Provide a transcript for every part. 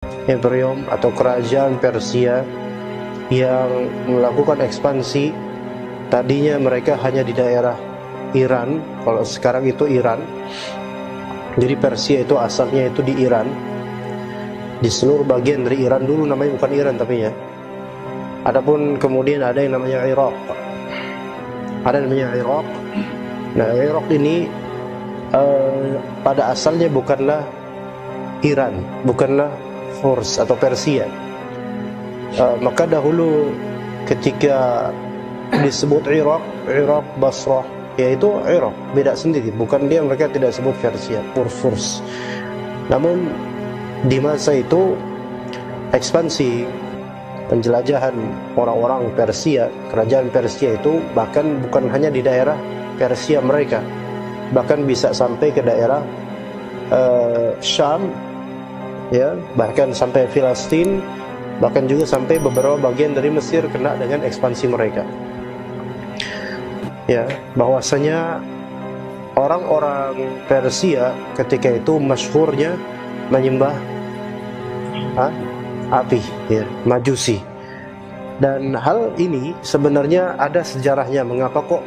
imperium atau kerajaan Persia yang melakukan ekspansi. Tadinya mereka hanya di daerah Iran, kalau sekarang itu Iran. Jadi Persia itu asalnya itu di Iran, di seluruh bagian dari Iran. Dulu namanya bukan Iran tapi ya. Adapun kemudian ada yang namanya Irak. Ada namanya Irak. Nah, Irak ini pada asalnya bukanlah Iran, bukanlah Furs atau Persia. Maka dahulu ketika disebut Irak, Basrah, yaitu Irak, beda sendiri. Bukan dia, mereka tidak sebut Persia, Furs. Namun di masa itu ekspansi penjelajahan orang-orang Persia, kerajaan Persia itu bahkan bukan hanya di daerah Persia mereka, bahkan bisa sampai ke daerah Syam, ya, bahkan sampai Filistin, bahkan juga sampai beberapa bagian dari Mesir kena dengan ekspansi mereka. Ya, bahwasanya orang-orang Persia ketika itu masyhurnya menyembah api, ya, Majusi. Dan hal ini sebenarnya ada sejarahnya, mengapa kok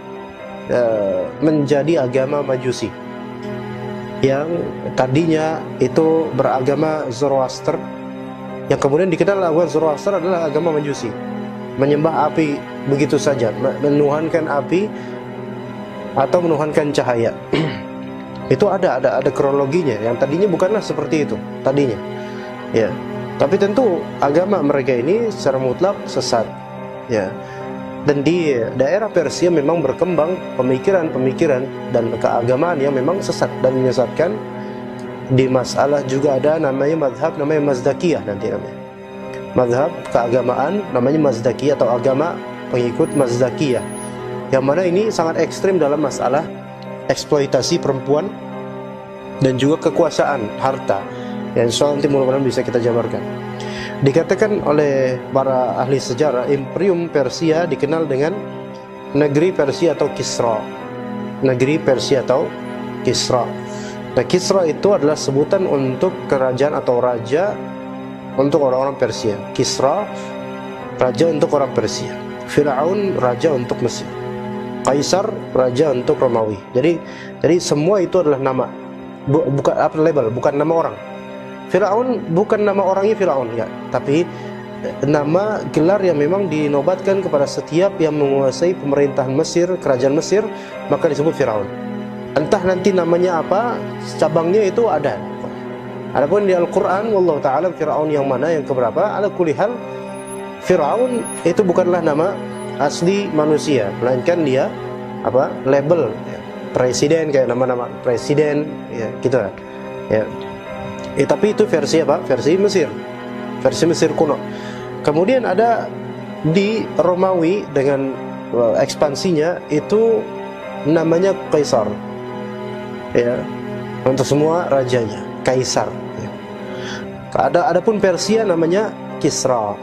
menjadi agama Majusi yang tadinya itu beragama Zoroaster, yang kemudian dikenal agama Zoroaster adalah agama Majusi, menyembah api begitu saja, menuhankan api atau menuhankan cahaya. Itu ada kronologinya, yang tadinya bukanlah seperti itu tadinya, ya. Tapi tentu agama mereka ini secara mutlak sesat, ya. Dan di daerah Persia memang berkembang pemikiran-pemikiran dan keagamaan yang memang sesat dan menyesatkan. Di masalah juga ada namanya mazhab, namanya Mazdakiyah, nanti namanya mazhab keagamaan namanya Mazdakiyah atau agama pengikut Mazdakiyah, yang mana ini sangat ekstrim dalam masalah eksploitasi perempuan dan juga kekuasaan harta. Ya, insya Allah nanti mudah-mudahan bisa kita jabarkan. Dikatakan oleh para ahli sejarah, Imperium Persia dikenal dengan negeri Persia atau Kisra. Negeri Persia atau Kisra. Nah, Kisra itu adalah sebutan untuk kerajaan atau raja untuk orang-orang Persia. Kisra, raja untuk orang Persia. Fir'aun, raja untuk Mesir. Kaisar, raja untuk Romawi. Jadi semua itu adalah nama, bukan apa label, bukan nama orang. Fir'aun bukan nama orangnya Fir'aun, ya, tapi nama gelar yang memang dinobatkan kepada setiap yang menguasai pemerintahan Mesir, kerajaan Mesir, maka disebut Fir'aun. Entah nanti namanya apa, cabangnya itu ada. Adapun di Al-Quran, wallahu ta'ala, Fir'aun yang mana, yang keberapa, ala kulli hal, Fir'aun itu bukanlah nama asli manusia, melainkan dia apa, label, ya, presiden, kayak nama-nama presiden, ya, gitu lah, ya. Tapi itu versi apa? Versi Mesir, versi Mesir kuno. Kemudian ada di Romawi dengan ekspansinya itu namanya Kaisar, ya, untuk semua rajanya, Kaisar, ya. Adapun Persia namanya Kisra,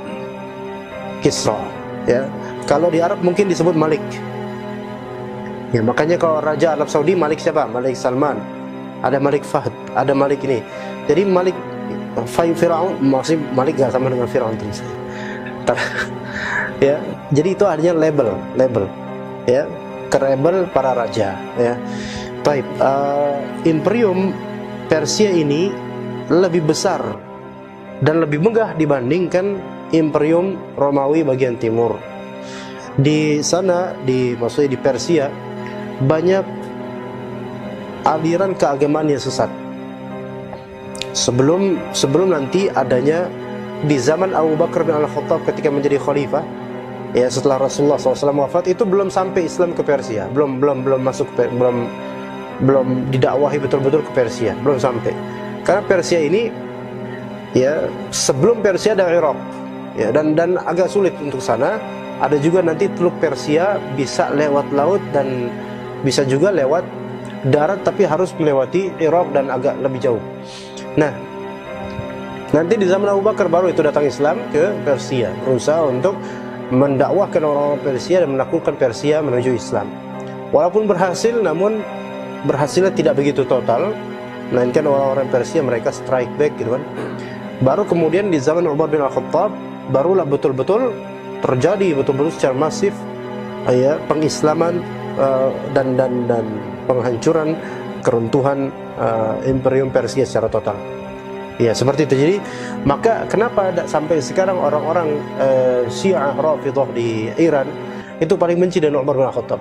ya. Kalau di Arab mungkin disebut Malik, ya, makanya kalau Raja Arab Saudi Malik siapa? Malik Salman. Ada Malik Fahd, ada Malik ini. Jadi Malik Fir'aun, maksudnya Malik gak sama dengan Fir'aun terus. Ya, jadi itu artinya label, ya, label para raja, ya. Baik, Imperium Persia ini lebih besar dan lebih megah dibandingkan Imperium Romawi bagian timur. Di sana, maksudnya di Persia, banyak aliran keagamaan yang sesat. Sebelum nanti adanya di zaman Abu Bakar bin Al-Khattab ketika menjadi khalifah, ya, setelah Rasulullah SAW wafat, itu belum sampai Islam ke Persia, belum masuk, belum didakwahi betul-betul ke Persia, belum sampai. Karena Persia ini, ya, sebelum Persia ada Irak, ya, dan agak sulit untuk sana. Ada juga nanti Teluk Persia, bisa lewat laut dan bisa juga lewat darat, tapi harus melewati Irak dan agak lebih jauh. Nah, nanti di zaman Abu Bakar baru itu datang Islam ke Persia, berusaha untuk mendakwahkan orang-orang Persia dan menaklukkan Persia menuju Islam. Walaupun berhasil, namun berhasilnya tidak begitu total, melainkan orang-orang Persia mereka strike back, gitu kan. Baru kemudian di zaman Umar bin Al-Khattab barulah betul-betul terjadi betul-betul secara masif ya pengislaman dan penghancuran, keruntuhan Imperium Persia secara total. Ya, seperti itu. Jadi maka kenapa sampai sekarang orang-orang Syiah Rafidhah di Iran itu paling benci dengan Umar bin Al-Khattab?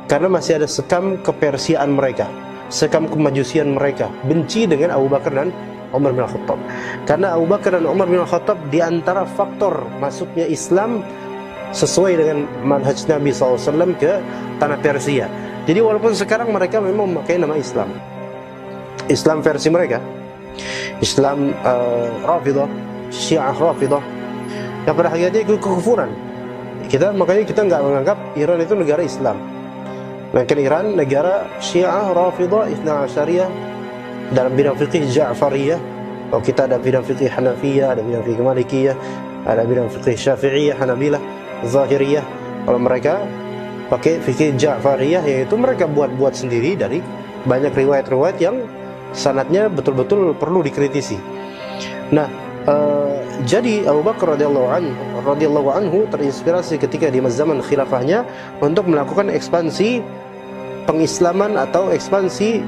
Karena masih ada sekam kepersiaan mereka, sekam kemajusian mereka, benci dengan Abu Bakar dan Umar bin Al-Khattab. Karena Abu Bakar dan Umar bin Al-Khattab di antara faktor masuknya Islam sesuai dengan manhaj Nabi SAW ke tanah Persia. Jadi walaupun sekarang mereka memang memakai nama Islam, Islam versi mereka, Islam Rafidhah, Syiah Rafidhah, yang pada hakikatnya itu kekufuran. Makanya kita nggak menganggap Iran itu negara Islam. Melainkan Iran negara Syiah Rafidhah Itsna Asyariyah dalam bidang fikih Ja'fariyah. Kalau kita ada bidang fikih Hanafiyah, ada bidang fikih Malikiyah, ada bidang fikih Syafi'iyah, Hanabilah, Zahiriyah. Kalau mereka pakai fikih Ja'fariyah, yaitu mereka buat-buat sendiri dari banyak riwayat-riwayat yang sanadnya betul-betul perlu dikritisi. Nah, jadi Abu Bakar radhiyallahu anhu terinspirasi ketika di zaman khilafahnya untuk melakukan ekspansi pengislaman atau ekspansi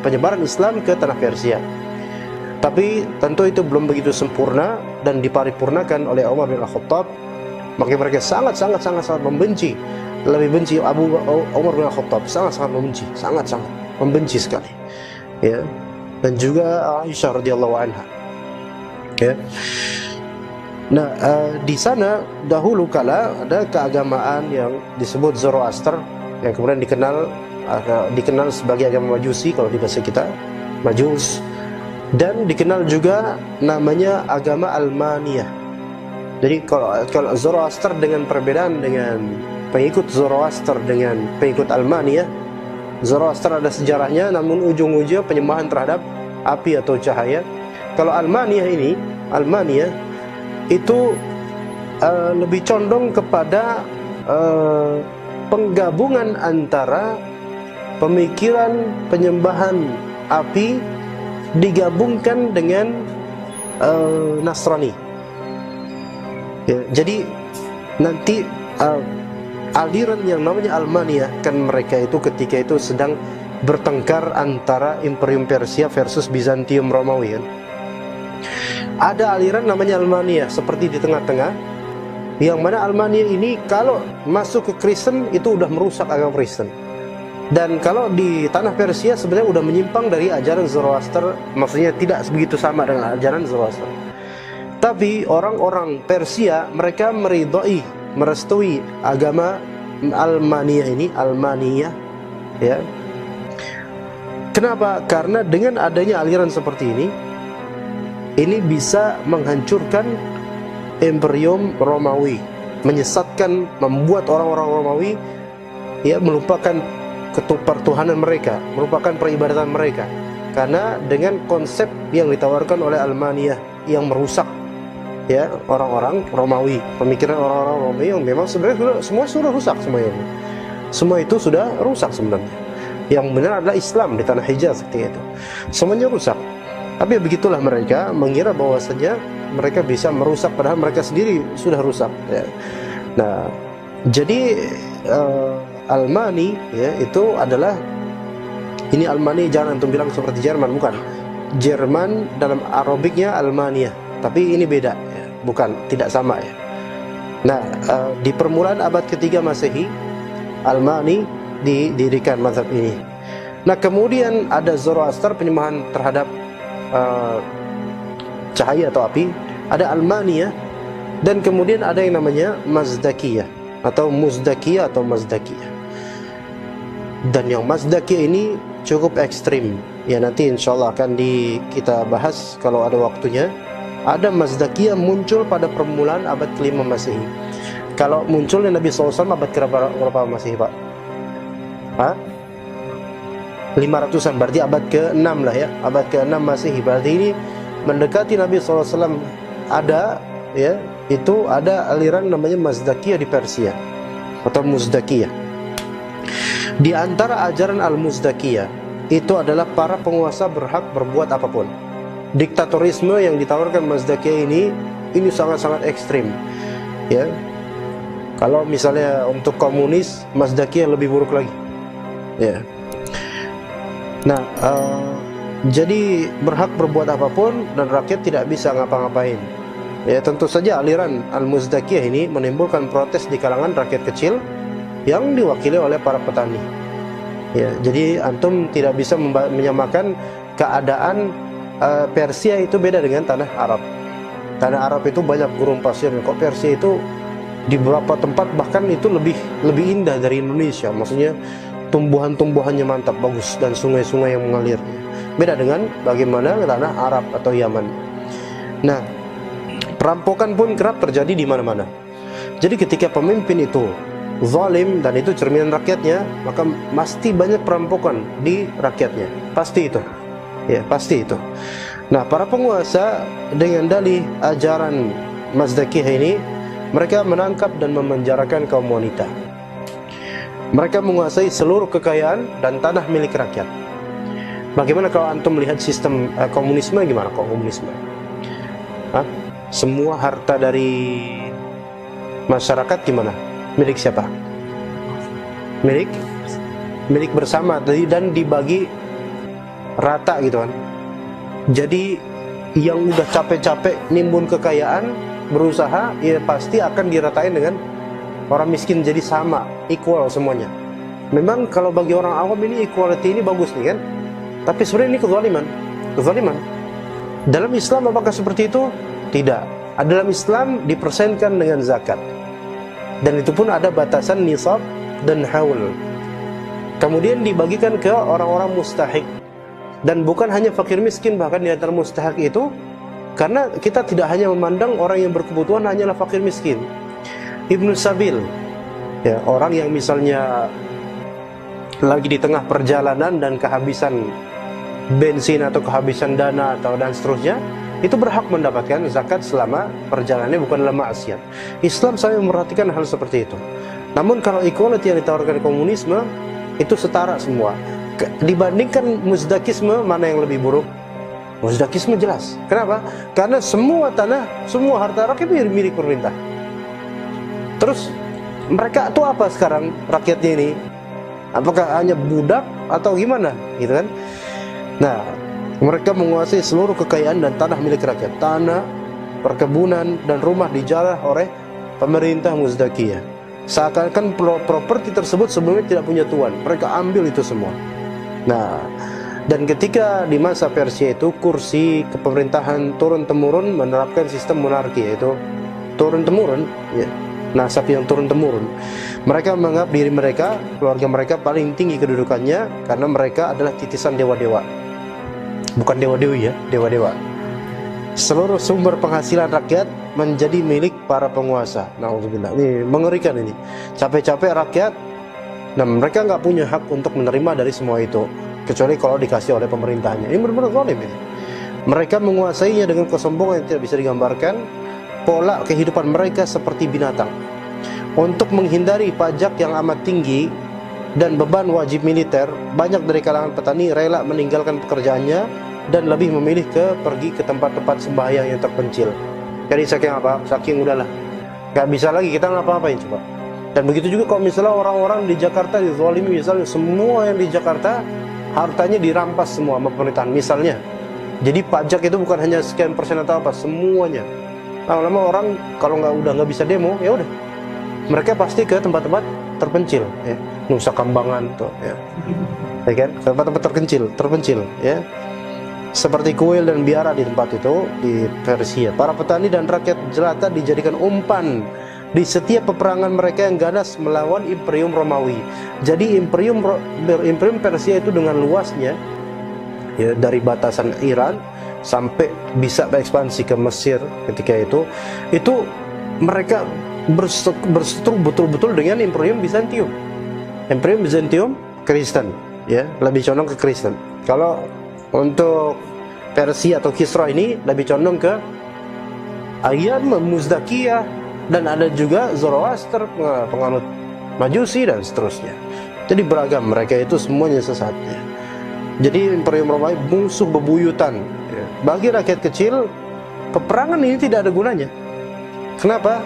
penyebaran Islam ke tanah Persia. Tapi tentu itu belum begitu sempurna dan diparipurnakan oleh Umar bin Al-Khattab. Makanya mereka sangat membenci, lebih benci Umar bin Al-Khattab, sangat membenci sekali. Ya, dan juga Aisyah radhiyallahu anha. Ya. Nah, di sana dahulu kala ada keagamaan yang disebut Zoroaster yang kemudian dikenal sebagai agama Majusi kalau di bahasa kita, Majus, dan dikenal juga namanya agama Almaniyah. Jadi kalau Zoroaster dengan perbedaan dengan pengikut Zoroaster dengan pengikut Almaniyah, Zoroaster ada sejarahnya, namun ujung-ujungnya penyembahan terhadap api atau cahaya. Kalau Almaniyah itu lebih condong kepada penggabungan antara pemikiran penyembahan api digabungkan dengan Nasrani. Ya, jadi nanti aliran yang namanya Almaniyah, kan mereka itu ketika itu sedang bertengkar antara Imperium Persia versus Bizantium Romawi kan. Ada aliran namanya Almaniyah seperti di tengah-tengah, yang mana Almaniyah ini kalau masuk ke Kristen itu udah merusak agama Kristen. Dan kalau di tanah Persia sebenarnya udah menyimpang dari ajaran Zoroaster, maksudnya tidak begitu sama dengan ajaran Zoroaster. Tapi orang-orang Persia mereka merestui agama Almaniyah ini, Almaniyah, ya. Kenapa? Karena dengan adanya aliran seperti ini bisa menghancurkan Imperium Romawi, menyesatkan, membuat orang-orang Romawi ya melupakan pertuhanan mereka, melupakan peribadatan mereka. Karena dengan konsep yang ditawarkan oleh Almaniyah yang merusak ya orang-orang Romawi, pemikiran orang-orang Romawi yang memang sebenarnya semua sudah rusak semuanya. Semua itu sudah rusak sebenarnya. Yang benar adalah Islam di tanah Hijaz ketika itu. Semuanya rusak. Tapi begitulah mereka mengira bahwasanya mereka bisa merusak padahal mereka sendiri sudah rusak ya. Nah, jadi Almani ya itu adalah ini Almani, jangan antum bilang seperti Jerman, bukan. Jerman dalam Arabiknya Almania, tapi ini beda ya, bukan, tidak sama ya. Nah, di permulaan abad ketiga Masehi Almani didirikan mazhab ini. Nah, kemudian ada Zoroaster, penyembahan terhadap cahaya atau api, ada Almaniyah, dan kemudian ada yang namanya Mazdakiyah atau Muzdakiyah atau Mazdakiyah. Dan yang Mazdakiyah ini cukup ekstrim ya, nanti insyaallah akan kita bahas kalau ada waktunya. Ada Mazdakiyah muncul pada permulaan abad ke-5 Masehi. Kalau munculnya Nabi SAW abad ke-berapa Masehi, Pak? 500-an, berarti abad ke-6 lah ya, abad ke-6 Masehi. Berarti ini mendekati Nabi SAW ada ya, itu ada aliran namanya Mazdakiyah di Persia atau Muzdakiyah. Di antara ajaran Al-Muzdakiyah itu adalah para penguasa berhak berbuat apapun. diktatorisme yang ditawarkan Mazdakiyah ini sangat-sangat ekstrim, ya. Kalau misalnya untuk komunis, Mazdakiyah lebih buruk lagi, ya. Nah, jadi berhak berbuat apapun dan rakyat tidak bisa ngapa-ngapain. Ya, tentu saja aliran Al-Muzdakiyah ini menimbulkan protes di kalangan rakyat kecil yang diwakili oleh para petani. Ya, jadi antum tidak bisa menyamakan keadaan Persia itu beda dengan tanah Arab. Tanah Arab itu banyak gurun pasir, kok Persia itu di beberapa tempat bahkan itu lebih indah dari Indonesia. Maksudnya tumbuhan-tumbuhannya mantap, bagus, dan sungai-sungai yang mengalir. Beda dengan bagaimana tanah Arab atau Yaman. Nah, perampokan pun kerap terjadi di mana-mana. Jadi ketika pemimpin itu zalim dan itu cerminan rakyatnya, maka pasti banyak perampokan di rakyatnya. Pasti itu. Ya, pasti itu. Nah, para penguasa dengan dalih ajaran Mazdakiyah ini, mereka menangkap dan memenjarakan kaum wanita. Mereka menguasai seluruh kekayaan dan tanah milik rakyat. Bagaimana kalau antum melihat sistem komunisme? Gimana kok komunisme? Hah? Semua harta dari masyarakat gimana? Milik siapa? Milik bersama dan dibagi rata gitu kan. Jadi yang udah capek-capek nimbun kekayaan, berusaha, ya pasti akan diratain dengan orang miskin, jadi sama, equal semuanya. Memang kalau bagi orang awam ini equality ini bagus nih kan, tapi sebenarnya ini kezaliman. Dalam Islam apakah seperti itu? Tidak. Dalam Islam dipersenkan dengan zakat, dan itu pun ada batasan nisab dan haul. Kemudian dibagikan ke orang-orang mustahik, dan bukan hanya fakir miskin, bahkan di antara mustahik itu, karena kita tidak hanya memandang orang yang berkebutuhan hanyalah fakir miskin. Ibnu Sabil, ya, orang yang misalnya lagi di tengah perjalanan dan kehabisan bensin atau kehabisan dana atau dan seterusnya, itu berhak mendapatkan zakat selama perjalanannya bukan dalam maksiat. Islam sangat memperhatikan hal seperti itu. Namun kalau equality yang ditawarkan komunisme, itu setara semua. Dibandingkan muzdakisme, mana yang lebih buruk? Muzdakisme jelas. Kenapa? Karena semua tanah, semua harta rakyat itu milik pemerintah. Terus mereka itu apa sekarang rakyatnya ini? Apakah hanya budak atau gimana? Gitu kan? Nah, mereka menguasai seluruh kekayaan dan tanah milik rakyat. Tanah, perkebunan, dan rumah dijarah oleh pemerintah Muzdakiyah. Seakan-akan properti tersebut sebelumnya tidak punya tuan. Mereka ambil itu semua. Nah, dan ketika di masa Persia itu kursi kepemerintahan turun-temurun menerapkan sistem monarki, yaitu turun-temurun, ya, nasab yang turun-temurun. Mereka menganggap diri mereka, keluarga mereka paling tinggi kedudukannya karena mereka adalah titisan dewa-dewa. Bukan dewa-dewi ya, dewa-dewa. Seluruh sumber penghasilan rakyat menjadi milik para penguasa. Nauzubillah. Ini mengerikan ini. Capek-capek rakyat, nah mereka nggak punya hak untuk menerima dari semua itu, kecuali kalau dikasih oleh pemerintahnya. Ini benar-benar zalim ini. Mereka menguasainya dengan kesombongan yang tidak bisa digambarkan. Pola kehidupan mereka seperti binatang. Untuk menghindari pajak yang amat tinggi dan beban wajib militer, banyak dari kalangan petani rela meninggalkan pekerjaannya dan lebih memilih pergi ke tempat-tempat sembahyang yang terpencil. Jadi saking apa? Saking udahlah, nggak bisa lagi kita ngapa-ngapain coba. Dan begitu juga kalau misalnya orang-orang di Jakarta dizalimi, misalnya semua yang di Jakarta hartanya dirampas semua sama pemerintahan misalnya. Jadi pajak itu bukan hanya sekian persen atau apa, semuanya. Lama-lama orang kalau nggak bisa demo, ya udah, mereka pasti ke tempat-tempat terpencil, ya, Nusa Kambangan tuh, ya kan, tempat-tempat terpencil, ya, seperti kuil dan biara di tempat itu di Persia. Para petani dan rakyat jelata dijadikan umpan di setiap peperangan mereka yang ganas melawan Imperium Romawi. Jadi Imperium Persia itu dengan luasnya, ya, dari batasan Iran sampai bisa berekspansi ke Mesir ketika itu mereka berseteru betul-betul dengan Imperium Bizantium. Imperium Bizantium Kristen, ya, lebih condong ke Kristen. Kalau untuk Persia atau Kisra ini lebih condong ke Ayyan, Muzdakiyah, dan ada juga Zoroaster, penganut Majusi dan seterusnya. Jadi beragam, mereka itu semuanya sesatnya. Jadi Imperium Romawi musuh bebuyutan. Bagi rakyat kecil, peperangan ini tidak ada gunanya. Kenapa?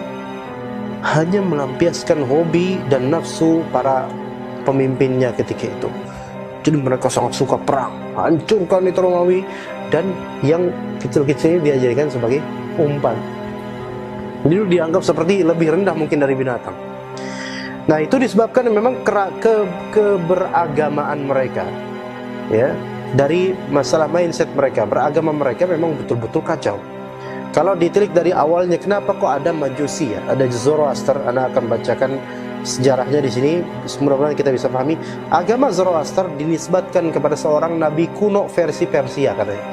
Hanya melampiaskan hobi dan nafsu para pemimpinnya ketika itu. Jadi mereka sangat suka perang, hancurkan itu Romawi, dan yang kecil-kecil ini diajarkan sebagai umpan. Jadi dianggap seperti lebih rendah mungkin dari binatang. Nah, itu disebabkan memang keberagamaan mereka, ya, dari masalah mindset mereka. Beragama mereka memang betul-betul kacau. Kalau ditilik dari awalnya, kenapa kok ada Majusi, ya, ada Zoroaster? Anda akan bacakan sejarahnya di sini. Mudah-mudahan kita bisa pahami. Agama Zoroaster dinisbatkan kepada seorang nabi kuno versi Persia, katanya.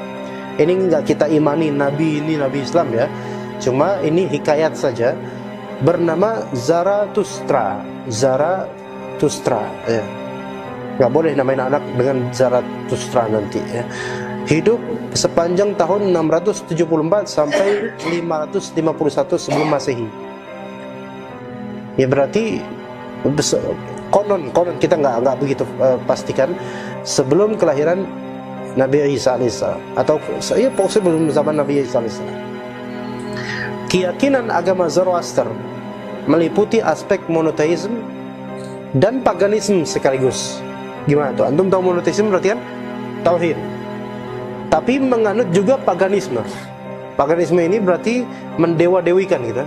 Ini nggak kita imani nabi ini nabi Islam, ya. Cuma ini hikayat saja. Bernama Zarathustra. Zarathustra, ya. Nggak boleh namain anak dengan Zarathustra nanti, ya. Hidup sepanjang tahun 674 sampai 551 sebelum Masehi. Ya berarti konon kita nggak begitu pastikan sebelum kelahiran Nabi Isa alaihissalam, atau ya sebelum zaman Nabi Isa alaihissalam. Keyakinan agama Zoroaster meliputi aspek monoteisme dan paganisme sekaligus. Gimana tuh? Antum tahu monoteisme berarti kan tauhid. Tapi menganut juga paganisme. Paganisme ini berarti mendewa-dewikan kita,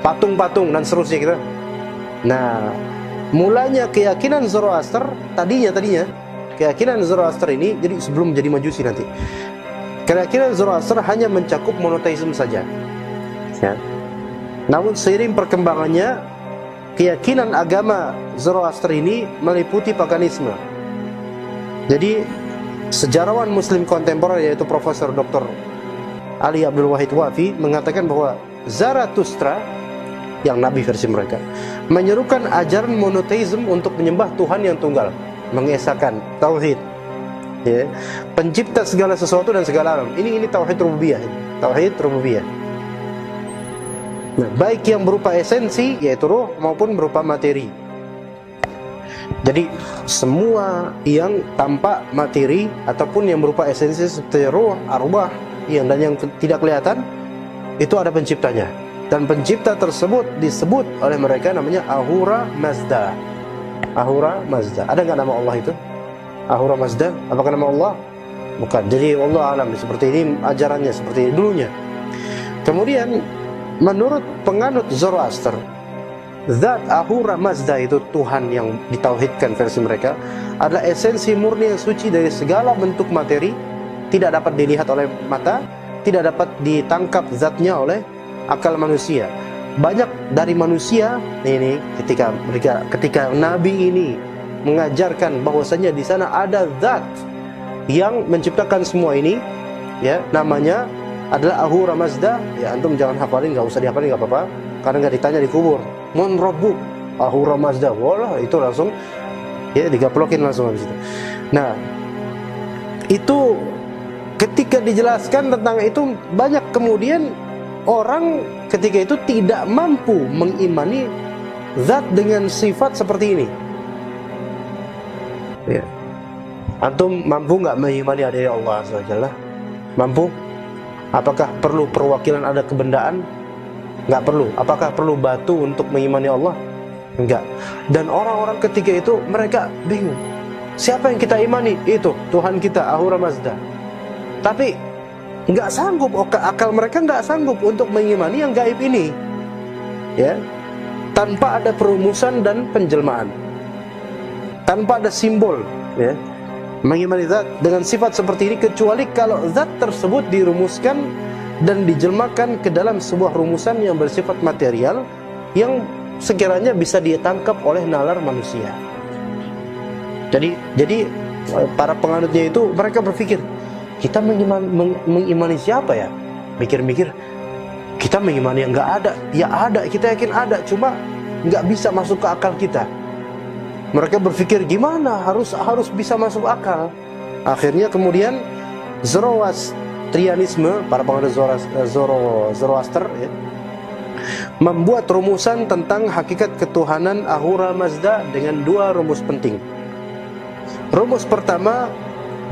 patung-patung dan seterusnya kita. Nah, mulanya keyakinan Zoroaster tadinya keyakinan Zoroaster ini, jadi sebelum jadi Majusi nanti, keyakinan Zoroaster hanya mencakup monoteisme saja, ya. Namun seiring perkembangannya, keyakinan agama Zoroaster ini meliputi paganisme. Jadi sejarawan Muslim kontemporer yaitu Profesor Dr. Ali Abdul Wahid Wafi mengatakan bahwa Zarathustra, yang nabi versi mereka, menyerukan ajaran monoteisme untuk menyembah Tuhan yang tunggal, mengesahkan tauhid, ya, pencipta segala sesuatu dan segala alam. Ini tauhid rububiyah, tauhid rububiyah. Nah, baik yang berupa esensi yaitu ruh maupun berupa materi. Jadi semua yang tampak materi ataupun yang berupa esensi seperti ruh, arwah, dan yang tidak kelihatan, itu ada penciptanya. Dan pencipta tersebut disebut oleh mereka namanya Ahura Mazda. Ahura Mazda. Ada nggak nama Allah itu? Ahura Mazda? Apakah nama Allah? Bukan. Jadi Allah alam seperti ini ajarannya, seperti ini dulunya. Kemudian menurut penganut Zoroaster, zat Ahura Mazda itu Tuhan yang ditauhidkan versi mereka adalah esensi murni yang suci dari segala bentuk materi, tidak dapat dilihat oleh mata, tidak dapat ditangkap zatnya oleh akal manusia. Banyak dari manusia ini ketika Nabi ini mengajarkan bahwasanya di sana ada zat yang menciptakan semua ini, ya, namanya adalah Ahura Mazda. Ya, antum jangan hafalin, nggak usah dihafalin, nggak apa-apa, karena nggak ditanya di kubur. Mon Rabbuk, Ahura Mazda, walah itu langsung ya digaplokin langsung habis itu. Nah, itu ketika dijelaskan tentang itu, banyak kemudian orang ketika itu tidak mampu mengimani zat dengan sifat seperti ini. Ya. Antum mampu nggak mengimani adanya Allah Azza wa Jalla? Mampu? Apakah perlu perwakilan ada kebendaan? Nggak perlu. Apakah perlu batu untuk mengimani Allah? Enggak. Dan orang-orang ketika itu mereka bingung. Siapa yang kita imani? Itu Tuhan kita, Ahura Mazda. Tapi nggak sanggup, akal mereka nggak sanggup untuk mengimani yang gaib ini, ya, tanpa ada perumusan dan penjelmaan, tanpa ada simbol, ya, mengimani zat dengan sifat seperti ini, kecuali kalau zat tersebut dirumuskan dan dijelmakan ke dalam sebuah rumusan yang bersifat material yang sekiranya bisa ditangkap oleh nalar manusia. Jadi para penganutnya itu mereka berpikir, kita mengimani siapa ya? Mikir-mikir, kita mengimani yang nggak ada. Ya ada, kita yakin ada, cuma nggak bisa masuk ke akal kita. Mereka berpikir gimana harus bisa masuk akal. Akhirnya kemudian Zoroastrianisme, para penganut Zoroaster, ya, membuat rumusan tentang hakikat ketuhanan Ahura Mazda dengan dua rumus penting. Rumus pertama,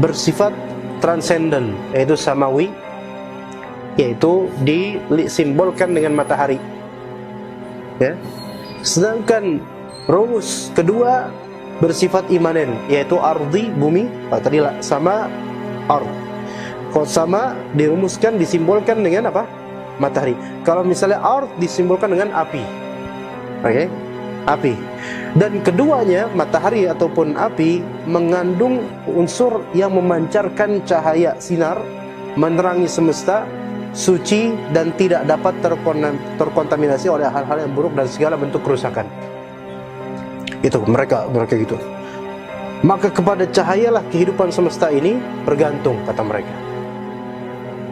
bersifat transenden, yaitu samawi, yaitu disimbolkan dengan matahari, ya. Sedangkan rumus kedua bersifat imanen, yaitu ardi, bumi, tadi sama ard. Kalau sama dirumuskan, disimbolkan dengan apa? Matahari. Kalau misalnya ard disimbolkan dengan api, oke, api. Dan keduanya, matahari ataupun api, mengandung unsur yang memancarkan cahaya sinar, menerangi semesta, suci, dan tidak dapat terkontaminasi oleh hal-hal yang buruk dan segala bentuk kerusakan. Itu mereka gitu. Maka kepada cahayalah kehidupan semesta ini bergantung, kata mereka.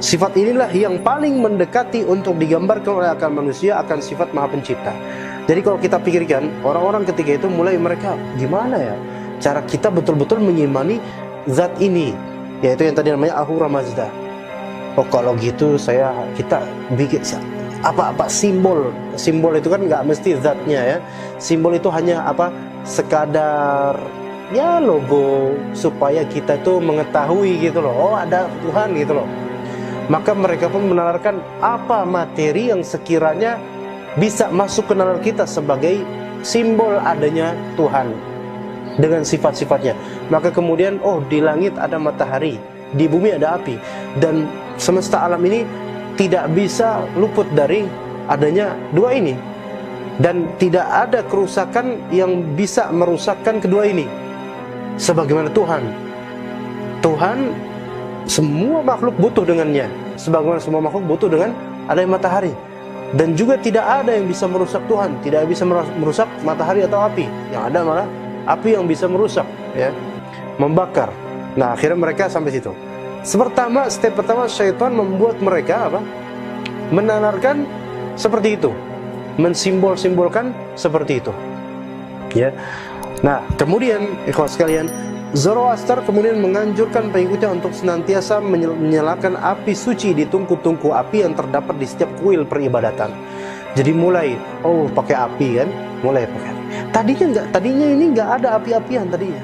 Sifat inilah yang paling mendekati untuk digambarkan oleh akal manusia akan sifat Maha Pencipta. Jadi kalau kita pikirkan, orang-orang ketika itu mulai mereka, gimana ya cara kita betul-betul mengimani zat ini, yaitu yang tadi namanya Ahura Mazda. Oh kalau gitu kita bikin apa simbol itu kan nggak mesti zatnya, ya. Simbol itu hanya sekadar ya logo supaya kita tuh mengetahui gitu loh, oh ada Tuhan gitu loh. Maka mereka pun menalarkan apa materi yang sekiranya bisa masuk ke nalar kita sebagai simbol adanya Tuhan dengan sifat-sifatnya. Maka kemudian di langit ada matahari, di bumi ada api, dan semesta alam ini tidak bisa luput dari adanya dua ini, dan tidak ada kerusakan yang bisa merusakkan kedua ini. Sebagaimana Tuhan semua makhluk butuh dengannya, sebagaimana semua makhluk butuh dengan adanya matahari. Dan juga tidak ada yang bisa merusak Tuhan, tidak bisa merusak matahari atau api. Yang ada malah api yang bisa merusak, ya, membakar. Nah, akhirnya mereka sampai situ. Step pertama syaitan membuat mereka menalarkan seperti itu, mensimbol-simbolkan seperti itu, ya. Nah, kemudian ikhwan sekalian, Zoroaster kemudian menganjurkan pengikutnya untuk senantiasa menyalakan api suci di tungku-tungku api yang terdapat di setiap kuil peribadatan. Jadi mulai pakai api kan, mulai pakai api. Tadinya ini nggak ada api-apian tadinya,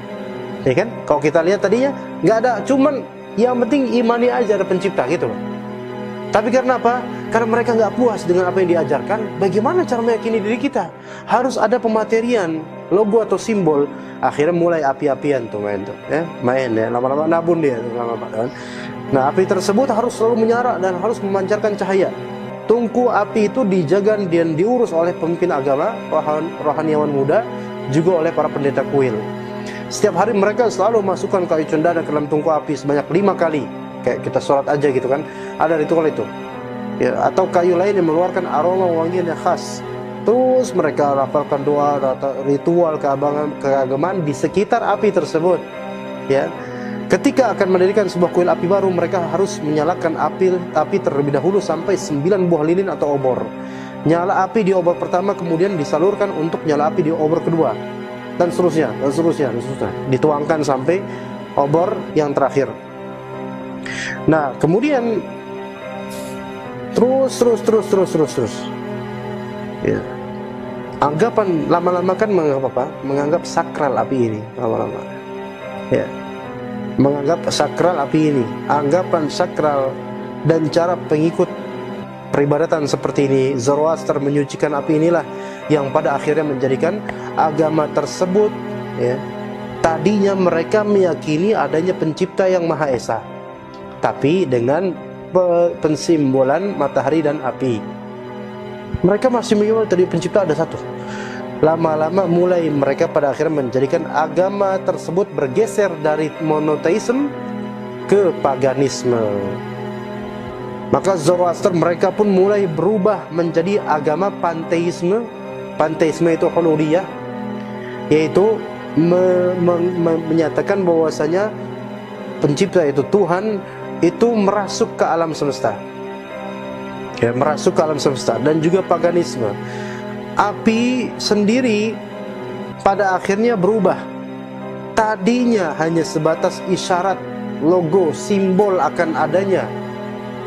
ya kan? Kalau kita lihat tadinya nggak ada, cuman yang penting imani aja ada pencipta gitu loh. Tapi karena apa? Karena mereka nggak puas dengan apa yang diajarkan. Bagaimana cara meyakini diri kita? Harus ada pematerian, logo atau simbol. Akhirnya mulai api-apian tuh main, lama-lama nabun dia tuh, lama-lama kan. Nah, api tersebut harus selalu menyala dan harus memancarkan cahaya. Tungku api itu dijaga dan diurus oleh pemimpin agama, rohaniawan muda, juga oleh para pendeta kuil. Setiap hari mereka selalu masukkan kayu cendana ke dalam tungku api sebanyak 5 kali. Kayak kita sholat aja gitu kan, ada ritual itu, ya, atau kayu lain yang mengeluarkan aroma wangian yang khas. Terus mereka lafalkan doa atau ritual keagamaan di sekitar api tersebut, ya. Ketika akan mendirikan sebuah kuil api baru, mereka harus menyalakan api terlebih dahulu sampai 9 buah lilin atau obor. Nyala api di obor pertama kemudian disalurkan untuk nyala api di obor kedua, dan seterusnya. Dituangkan sampai obor yang terakhir. Nah, kemudian terus. Ya. Anggapan lama-lama kan menganggap sakral api ini lama-lama. Ya. Menganggap sakral api ini, anggapan sakral dan cara pengikut peribadatan seperti ini, Zoroaster menyucikan api inilah yang pada akhirnya menjadikan agama tersebut, ya. Tadinya mereka meyakini adanya pencipta yang Maha Esa, tapi dengan pensimbolan matahari dan api. Mereka masih meyakini tadi pencipta ada satu. Lama-lama mulai mereka pada akhirnya menjadikan agama tersebut bergeser dari monoteisme ke paganisme. Maka Zoroaster mereka pun mulai berubah menjadi agama panteisme. Panteisme itu hululiyah, yaitu menyatakan bahwasanya pencipta itu Tuhan itu merasuk ke alam semesta, ya, merasuk ke alam semesta. Dan juga paganisme, api sendiri pada akhirnya berubah. Tadinya hanya sebatas isyarat, logo, simbol akan adanya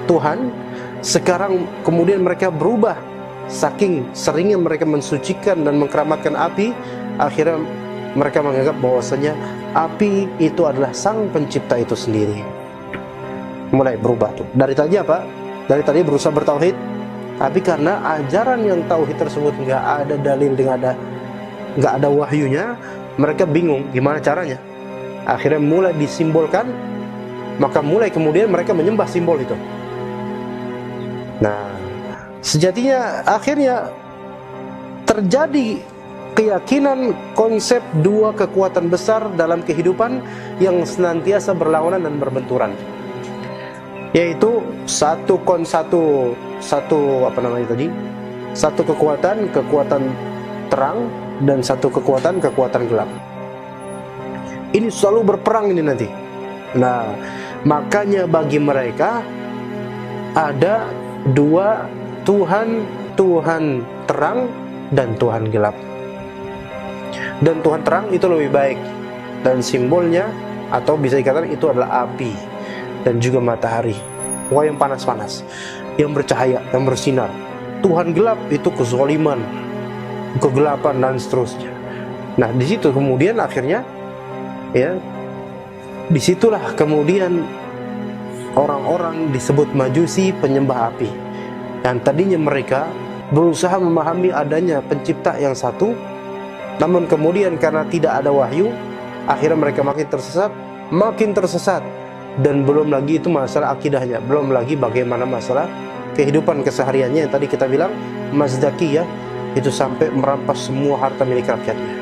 Tuhan. Sekarang kemudian mereka berubah, saking seringnya mereka mensucikan dan mengkeramatkan api, akhirnya mereka menganggap bahwasanya api itu adalah sang pencipta itu sendiri. Mulai berubah tuh. Dari tadi apa? Dari tadi berusaha bertauhid, tapi karena ajaran yang tauhid tersebut nggak ada dalil, nggak ada wahyunya, mereka bingung gimana caranya. Akhirnya mulai disimbolkan, maka mulai kemudian mereka menyembah simbol itu. Nah, sejatinya akhirnya terjadi keyakinan konsep dua kekuatan besar dalam kehidupan yang senantiasa berlawanan dan berbenturan, yaitu satu kekuatan terang dan satu kekuatan gelap. Ini selalu berperang ini nanti. Nah, makanya bagi mereka ada dua Tuhan, Tuhan terang dan Tuhan gelap. Dan Tuhan terang itu lebih baik, dan simbolnya atau bisa dikatakan itu adalah api dan juga matahari, yang panas-panas, yang bercahaya, yang bersinar. Tuhan gelap itu kezaliman, kegelapan dan seterusnya. Nah, di situ kemudian akhirnya ya, disitulah kemudian orang-orang disebut Majusi, penyembah api. Dan tadinya mereka berusaha memahami adanya pencipta yang satu, namun kemudian karena tidak ada wahyu, akhirnya mereka makin tersesat. Dan belum lagi itu masalah akidahnya, belum lagi bagaimana masalah kehidupan kesehariannya yang tadi kita bilang Mazdaki ya, itu sampai merampas semua harta milik rakyatnya.